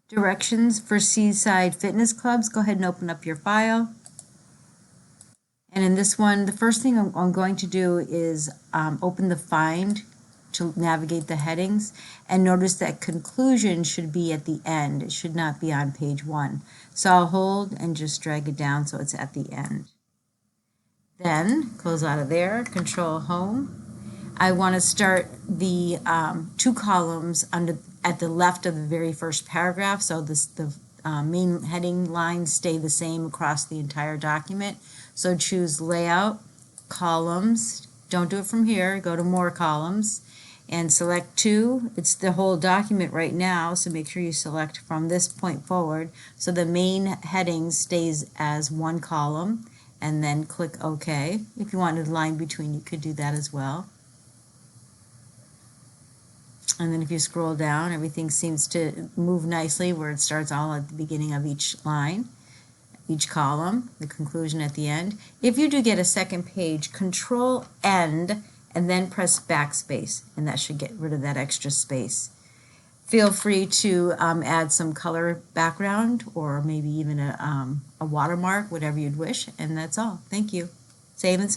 Directions for Seaside Fitness Clubs. Go ahead and open up your file. And in this one, the first thing I'm going to do is open the Find to navigate the headings, and notice that conclusion should be at the end. It should not be on page 1. So I'll hold and just drag it down so it's at the end. Then close out of there, Control Home. I want to start the 2 columns at the left of the very first paragraph, so the main heading lines stay the same across the entire document. So choose Layout, Columns. Don't do it from here. Go to More Columns and select 2. It's the whole document right now, so make sure you select from this point forward. So the main heading stays as 1 column, and then click OK. If you wanted a line between, you could do that as well. And then if you scroll down, everything seems to move nicely where it starts all at the beginning of each line, each column, the conclusion at the end. If you do get a second page, Control End and then press backspace, and that should get rid of that extra space. Feel free to add some color background or maybe even a watermark, whatever you'd wish, and that's all. Thank you. Save and